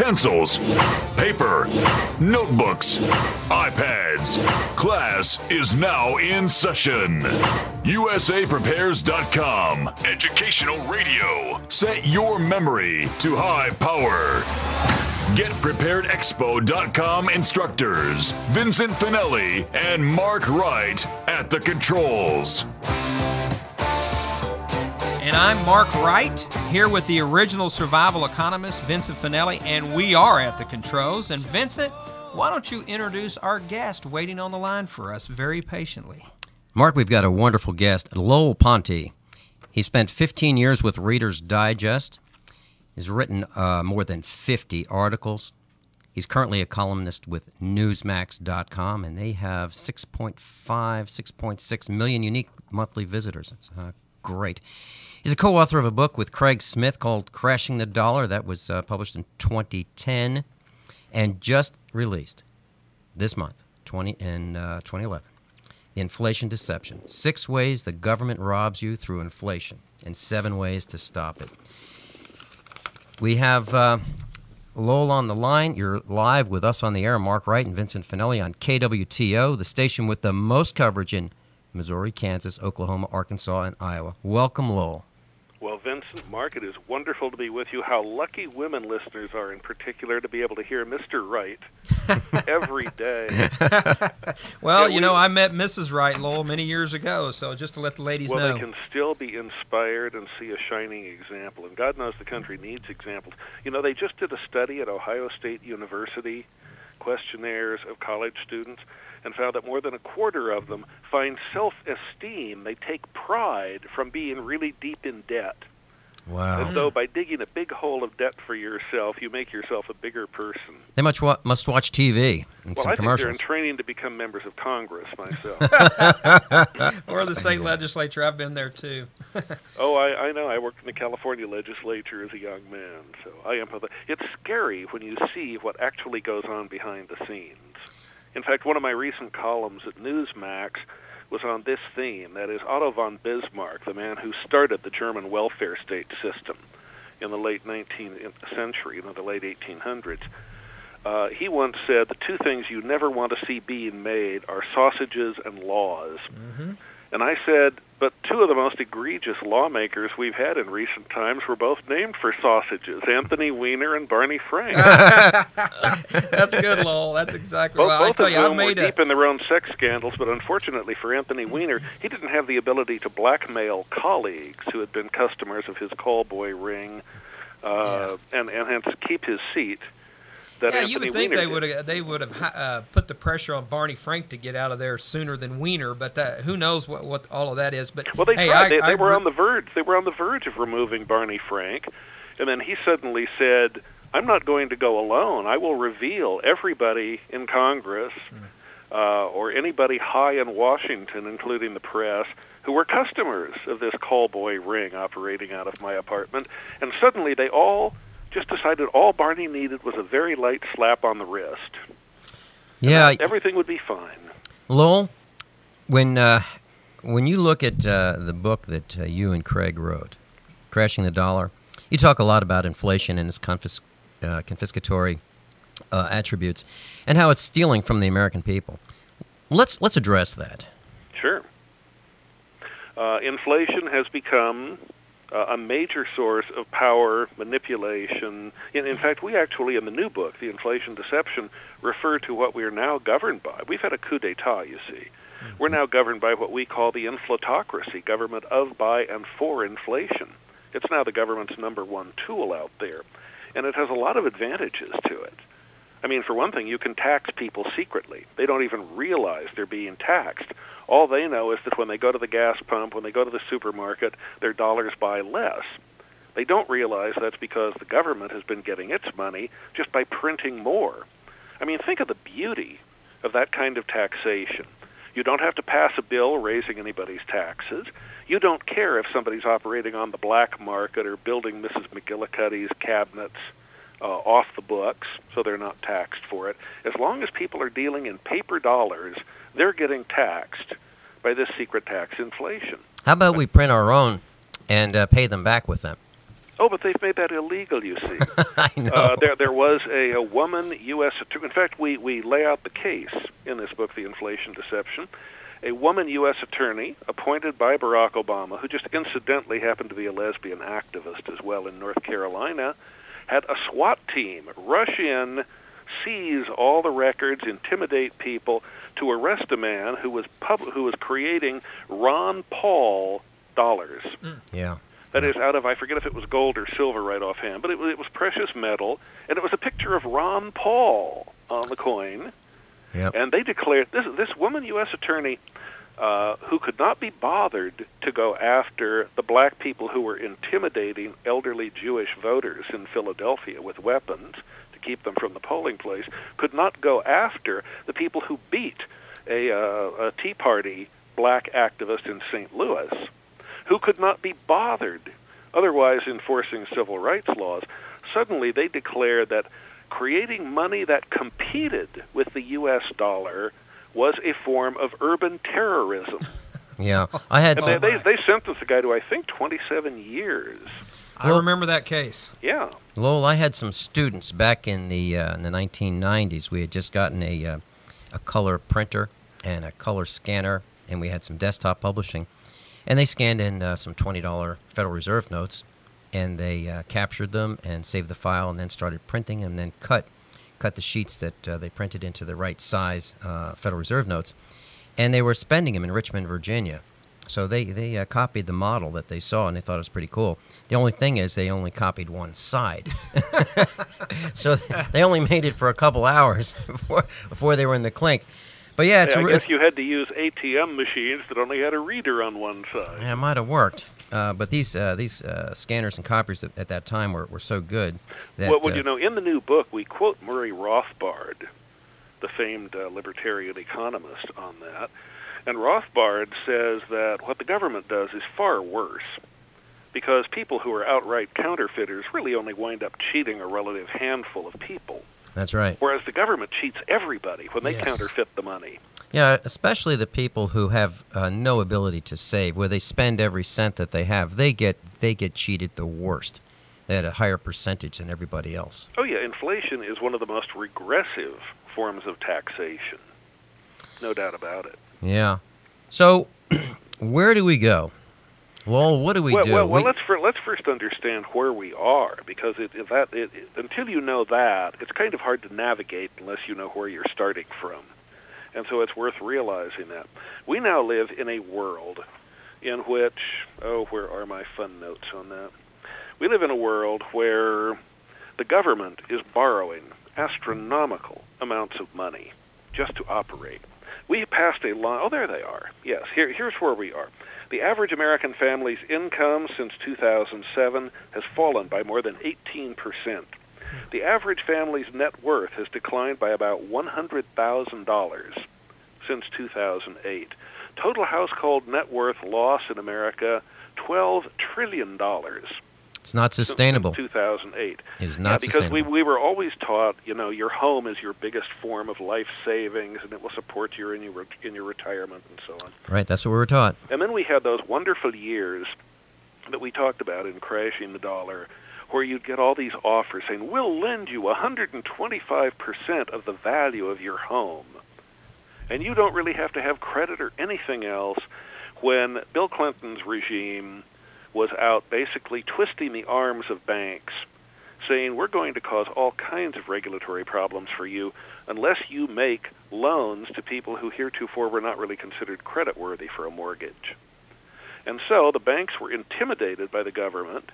pencils, paper, notebooks, iPads. Class is now in session. USAPrepares.com. Educational radio. Set your memory to high power. GetPreparedExpo.com instructors Vincent Finelli and Mark Wright at the controls. And I'm Mark Wright, here with the original survival economist, Vincent Finelli, and we are at the controls. And Vincent, why don't you introduce our guest waiting on the line for us very patiently? Mark, we've got a wonderful guest, Lowell Ponte. He spent 15 years with Reader's Digest. He's written more than 50 articles. He's currently a columnist with Newsmax.com, and they have 6.6 million unique monthly visitors. That's great. He's a co-author of a book with Craig Smith called Crashing the Dollar. That was published in 2010 and just released this month, 2011. The Inflation Deception. 6 ways the government robs you through inflation and 7 ways to stop it. We have Lowell on the line. You're live with us on the air, Mark Wright and Vincent Finelli on KWTO, the station with the most coverage in Missouri, Kansas, Oklahoma, Arkansas, and Iowa. Welcome, Lowell. Well, Vincent, Mark, it is wonderful to be with you. How lucky women listeners are in particular to be able to hear Mr. Wright every day. Well, you know, I met Mrs. Wright, Lowell, many years ago, so just to let the ladies know. Well, they can still be inspired and see a shining example, and God knows the country needs examples. You know, they just did a study at Ohio State University, questionnaires of college students, and found that more than a quarter of them find self-esteem. They take pride from being really deep in debt. Wow. As though by digging a big hole of debt for yourself, you make yourself a bigger person. They must watch TV and some I commercials. think they're in training to become members of Congress myself. Or the state legislature. I've been there, too. Oh, I know. I worked in the California legislature as a young man, so I am. It's scary when you see what actually goes on behind the scenes. In fact, one of my recent columns at Newsmax was on this theme, that is Otto von Bismarck, the man who started the German welfare state system in the late 19th century, the late 1800s. He once said, the 2 things you never want to see being made are sausages and laws. Mm-hmm. And I said, but 2 of the most egregious lawmakers we've had in recent times were both named for sausages, Anthony Weiner and Barney Frank. That's good, Lowell. That's exactly right. Both of them were deep in their own sex scandals, but unfortunately for Anthony Weiner, he didn't have the ability to blackmail colleagues who had been customers of his call boy ring and hence keep his seat. You would think they would have put the pressure on Barney Frank to get out of there sooner than Weiner, but who knows what all of that is? But well, they tried. They were on the verge. They were on the verge of removing Barney Frank, and then he suddenly said, "I'm not going to go alone. I will reveal everybody in Congress or anybody high in Washington, including the press, who were customers of this call boy ring operating out of my apartment." And suddenly, they all just decided all Barney needed was a very light slap on the wrist. Yeah, everything would be fine. Lowell, when you look at the book that you and Craig wrote, Crashing the Dollar, you talk a lot about inflation and its confiscatory attributes and how it's stealing from the American people. Let's address that. Sure. Inflation has become a major source of power manipulation. In fact, we actually, in the new book, The Inflation Deception, refer to what we are now governed by. We've had a coup d'etat, you see. Mm-hmm. We're now governed by what we call the inflatocracy, government of, by, and for inflation. It's now the government's number 1 tool out there, and it has a lot of advantages to it. I mean, for one thing, you can tax people secretly. They don't even realize they're being taxed. All they know is that when they go to the gas pump, when they go to the supermarket, their dollars buy less. They don't realize that's because the government has been getting its money just by printing more. I mean, think of the beauty of that kind of taxation. You don't have to pass a bill raising anybody's taxes. You don't care if somebody's operating on the black market or building Mrs. McGillicuddy's cabinets off the books, so they're not taxed for it. As long as people are dealing in paper dollars, they're getting taxed by this secret tax inflation. How about we print our own and pay them back with them? Oh, but they've made that illegal, you see. I know. There was a woman U.S. attorney. In fact, we lay out the case in this book, The Inflation Deception. A woman U.S. attorney appointed by Barack Obama, who just incidentally happened to be a lesbian activist as well in North Carolina, had a SWAT team rush in, seize all the records, intimidate people, to arrest a man who was creating Ron Paul dollars. Yeah. That is, out of, I forget if it was gold or silver right offhand, but it was precious metal, and it was a picture of Ron Paul on the coin. Yep. And they declared, this woman U.S. attorney, who could not be bothered to go after the black people who were intimidating elderly Jewish voters in Philadelphia with weapons to keep them from the polling place, could not go after the people who beat a Tea Party black activist in St. Louis, who could not be bothered otherwise enforcing civil rights laws. Suddenly they declared that creating money that competed with the U.S. dollar was a form of urban terrorism. Yeah, I had and some. they sentenced the guy to, I think, 27 years. I remember that case. Yeah. Lowell, I had some students back in the 1990s. We had just gotten a color printer and a color scanner, and we had some desktop publishing. And they scanned in some $20 Federal Reserve notes, and they captured them and saved the file, and then started printing, and then cut the sheets that they printed into the right size Federal Reserve notes, and they were spending them in Richmond, Virginia. So they copied the model that they saw, and they thought it was pretty cool. The only thing is they only copied one side. So they only made it for a couple hours before they were in the clink. But yeah, I guess you had to use ATM machines that only had a reader on one side. Yeah, it might have worked. But these scanners and copiers at that time were so good that... Well, you know, in the new book, we quote Murray Rothbard, the famed libertarian economist, on that. And Rothbard says that what the government does is far worse, because people who are outright counterfeiters really only wind up cheating a relative handful of people. That's right. Whereas the government cheats everybody when they counterfeit the money. Yeah, especially the people who have no ability to save, where they spend every cent that they have. They get cheated the worst at a higher percentage than everybody else. Oh yeah, inflation is one of the most regressive forms of taxation. No doubt about it. Yeah. So, where do we go? Well, what do we do? Well, let's first understand where we are, because until you know that, it's kind of hard to navigate unless you know where you're starting from. And so it's worth realizing that. We now live in a world in which, where are my fun notes on that? We live in a world where the government is borrowing astronomical amounts of money just to operate. We passed a law. Oh, there they are. Yes, here's where we are. The average American family's income since 2007 has fallen by more than 18%. The average family's net worth has declined by about $100,000 since 2008. Total household net worth loss in America, $12 trillion. It's not sustainable. Since 2008. It is not sustainable. Because sustainable. we were always taught, your home is your biggest form of life savings, and it will support you in your retirement and so on. Right, that's what we were taught. And then we had those wonderful years that we talked about in Crashing the Dollar, where you'd get all these offers saying, we'll lend you 125% of the value of your home. And you don't really have to have credit or anything else. When Bill Clinton's regime was out basically twisting the arms of banks, saying, we're going to cause all kinds of regulatory problems for you unless you make loans to people who heretofore were not really considered creditworthy for a mortgage. And so the banks were intimidated by the government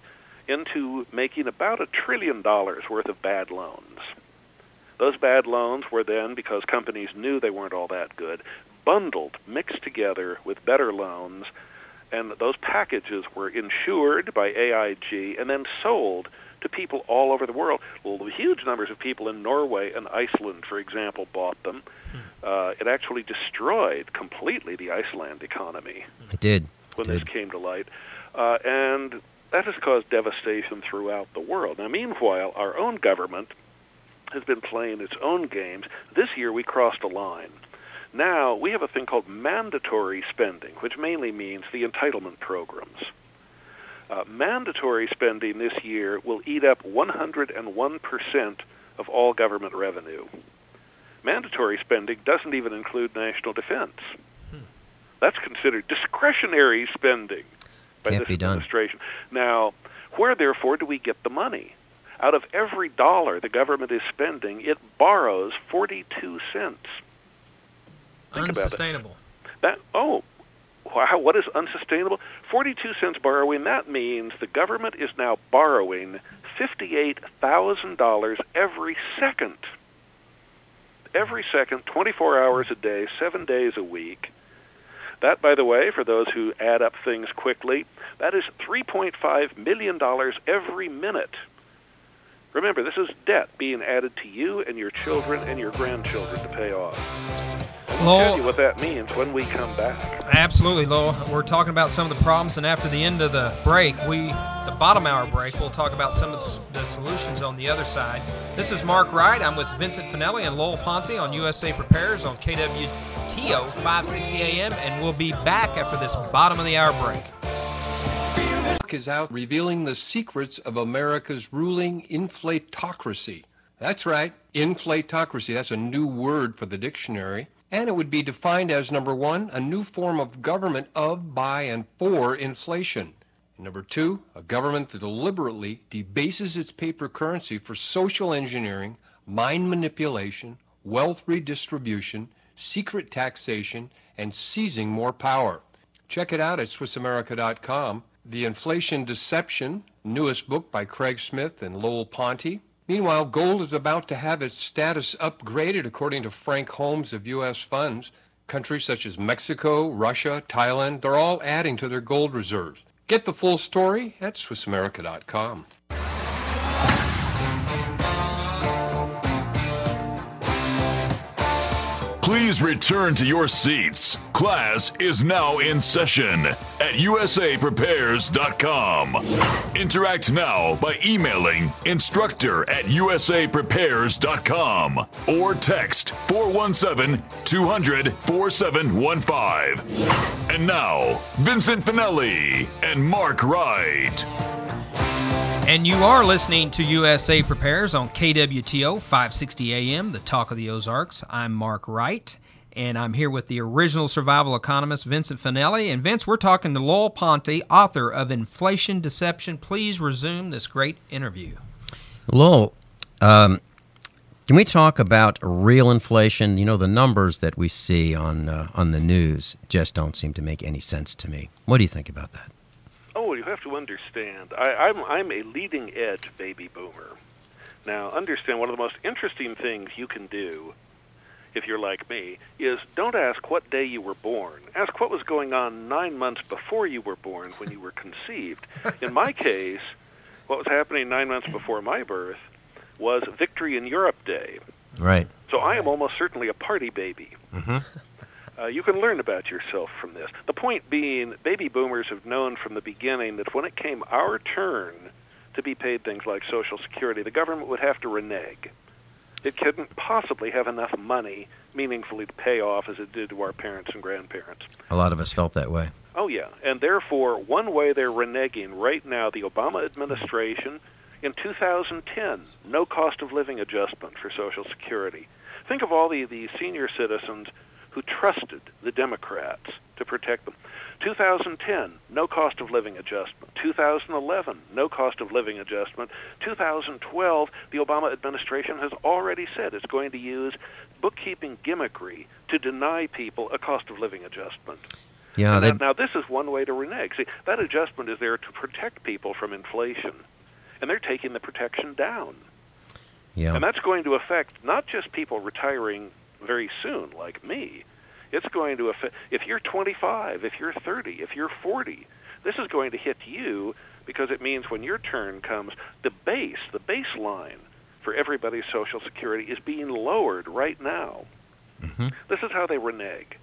into making about $1 trillion worth of bad loans. Those bad loans were then, because companies knew they weren't all that good, bundled, mixed together with better loans, and those packages were insured by AIG and then sold to people all over the world. Well, huge numbers of people in Norway and Iceland, for example, bought them. It actually destroyed completely the Iceland economy. It did. When this came to light. And that has caused devastation throughout the world. Now, meanwhile, our own government has been playing its own games. This year, we crossed a line. Now, we have a thing called mandatory spending, which mainly means the entitlement programs. Mandatory spending this year will eat up 101% of all government revenue. Mandatory spending doesn't even include national defense. That's considered discretionary spending by this administration. Now, where, therefore, do we get the money? Out of every dollar the government is spending, it borrows 42 cents. Think Unsustainable. About it. Wow, what is unsustainable? 42 cents borrowing, that means the government is now borrowing $58,000 every second. Every second, 24 hours a day, 7 days a week. That, by the way, for those who add up things quickly, that is $3.5 million every minute. Remember, this is debt being added to you and your children and your grandchildren to pay off. And we'll tell you what that means when we come back. Absolutely, Lowell. We're talking about some of the problems, and after the end of the break, the bottom hour break, we'll talk about some of the solutions on the other side. This is Mark Wright. I'm with Vincent Finelli and Lowell Ponte on USA Prepares on KWTO 560 AM, and we'll be back after this bottom of the hour break. Is out revealing the secrets of America's ruling inflatocracy. That's right, inflatocracy. That's a new word for the dictionary. And it would be defined as, number one, a new form of government of, by, and for inflation. And number two, a government that deliberately debases its paper currency for social engineering, mind manipulation, wealth redistribution, secret taxation, and seizing more power. Check it out at SwissAmerica.com. The Inflation Deception, newest book by Craig Smith and Lowell Ponte. Meanwhile, gold is about to have its status upgraded according to Frank Holmes of U.S. Funds. Countries such as Mexico, Russia, Thailand, they're all adding to their gold reserves. Get the full story at SwissAmerica.com. Please return to your seats. Class is now in session at usaprepares.com. Interact now by emailing instructor@usaprepares.com or text 417-200-4715. And now, Vincent Finelli and Mark Wright. And you are listening to USA Prepares on KWTO 560 AM, the talk of the Ozarks. I'm Mark Wright, and I'm here with the original survival economist, Vincent Finelli. And Vince, we're talking to Lowell Ponte, author of Inflation Deception. Please resume this great interview. Lowell, can we talk about real inflation? You know, the numbers that we see on the news just don't seem to make any sense to me. What do you think about that? Oh, you have to understand, I'm a leading-edge baby boomer. Now, understand, one of the most interesting things you can do, if you're like me, is don't ask what day you were born. Ask what was going on 9 months before you were born when you were conceived. In my case, what was happening 9 months before my birth was Victory in Europe Day. Right. So I am almost certainly a party baby. Mm-hmm. You can learn about yourself from this. The point being, baby boomers have known from the beginning that when it came our turn to be paid things like Social Security, the government would have to renege. It couldn't possibly have enough money meaningfully to pay off as it did to our parents and grandparents. A lot of us felt that way. Oh, yeah. And therefore, one way they're reneging right now, the Obama administration, in 2010, no cost of living adjustment for Social Security. Think of all the senior citizens who trusted the Democrats to protect them. 2010, no cost of living adjustment. 2011, no cost of living adjustment. 2012, the Obama administration has already said it's going to use bookkeeping gimmickry to deny people a cost of living adjustment. Yeah. Now, this is one way to renege. See, that adjustment is there to protect people from inflation, and they're taking the protection down. Yeah. And that's going to affect not just people retiring very soon, like me. It's going to affect, if you're 25, if you're 30, if you're 40, this is going to hit you because it means when your turn comes, the baseline for everybody's Social Security is being lowered right now. Mm-hmm. This is how they renege.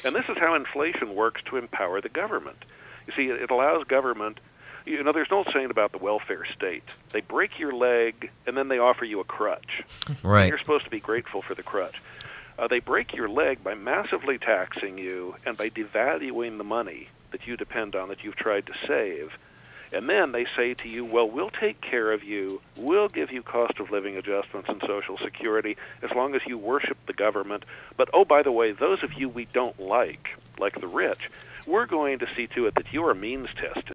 And this is how inflation works to empower the government. You see, it allows government, you know, there's an old saying about the welfare state. They break your leg, and then they offer you a crutch. Right. And you're supposed to be grateful for the crutch. They break your leg by massively taxing you and by devaluing the money that you depend on, that you've tried to save. And then they say to you, well, we'll take care of you. We'll give you cost of living adjustments and Social Security as long as you worship the government. But, oh, by the way, those of you we don't like the rich, we're going to see to it that you are means tested.